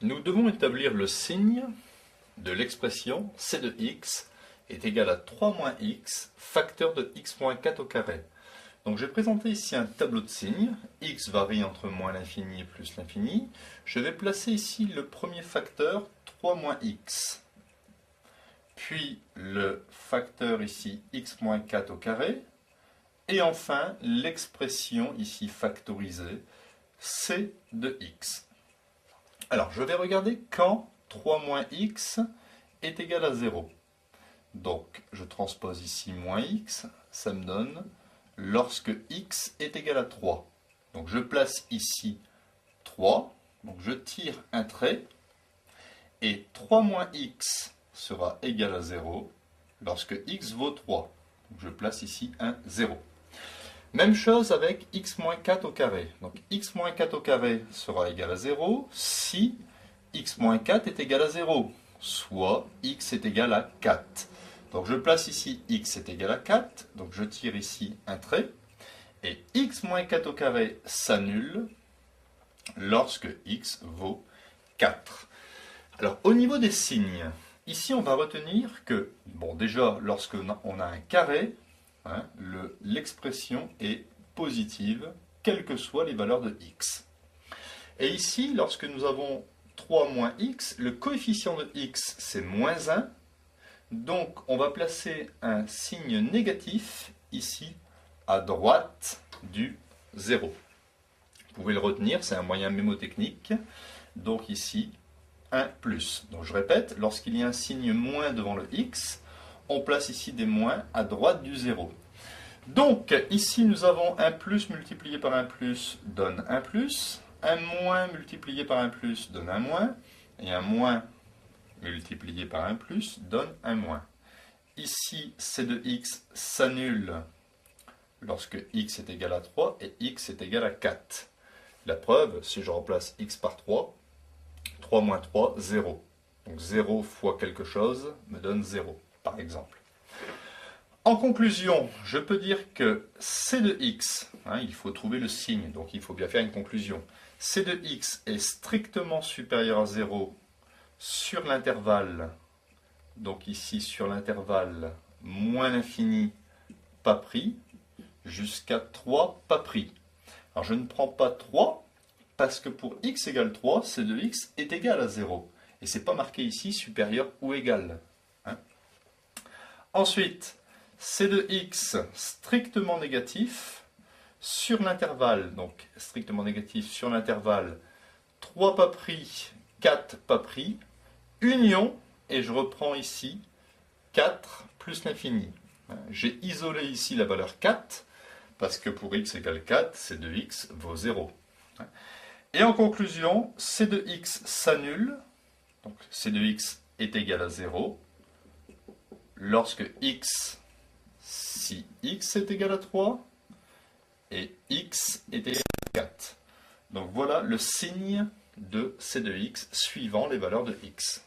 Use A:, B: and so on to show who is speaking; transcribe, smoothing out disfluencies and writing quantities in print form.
A: Nous devons établir le signe de l'expression c de x est égal à 3 moins x facteur de x moins 4 au carré. Donc j'ai présenté ici un tableau de signes, x varie entre moins l'infini et plus l'infini. Je vais placer ici le premier facteur 3 moins x, puis le facteur ici x moins 4 au carré, et enfin l'expression ici factorisée c de x. Alors je vais regarder quand 3 moins x est égal à 0. Donc je transpose ici moins x, ça me donne lorsque x est égal à 3. Donc je place ici 3, donc je tire un trait, et 3 moins x sera égal à 0 lorsque x vaut 3. Donc je place ici un 0. Même chose avec x moins 4 au carré. Donc x moins 4 au carré sera égal à 0 si x moins 4 est égal à 0, soit x est égal à 4. Donc je place ici x est égal à 4, donc je tire ici un trait, et x moins 4 au carré s'annule lorsque x vaut 4. Alors au niveau des signes, ici on va retenir que, bon déjà lorsqu'on a un carré, l'expression est positive, quelles que soient les valeurs de x. Et ici, lorsque nous avons 3 moins x, le coefficient de x c'est moins 1, donc on va placer un signe négatif ici à droite du 0. Vous pouvez le retenir, c'est un moyen mémotechnique. Donc ici, 1 plus. Donc je répète, lorsqu'il y a un signe moins devant le x, on place ici des moins à droite du 0. Donc ici nous avons un plus multiplié par un plus donne un plus, un moins multiplié par un plus donne un moins, et un moins multiplié par un plus donne un moins. Ici c de x s'annule lorsque x est égal à 3 et x est égal à 4. La preuve, si je remplace x par 3, 3 moins 3, 0. Donc 0 fois quelque chose me donne 0, par exemple. En conclusion, je peux dire que c de x, il faut trouver le signe, donc il faut bien faire une conclusion. C de x est strictement supérieur à 0 sur l'intervalle, donc ici sur l'intervalle moins l'infini pas pris, jusqu'à 3 pas pris. Alors je ne prends pas 3, parce que pour x égale 3, c de x est égal à 0. Et ce n'est pas marqué ici supérieur ou égal. Ensuite, c de x strictement négatif sur l'intervalle, donc strictement négatif sur l'intervalle 3 pas pris, 4 pas pris, union, et je reprends ici 4 plus l'infini. J'ai isolé ici la valeur 4, parce que pour x égale 4, c de x vaut 0. Et en conclusion, c de x s'annule, donc c de x est égal à 0, lorsque si x est égal à 3, et x est égal à 4. Donc voilà le signe de c de x suivant les valeurs de x.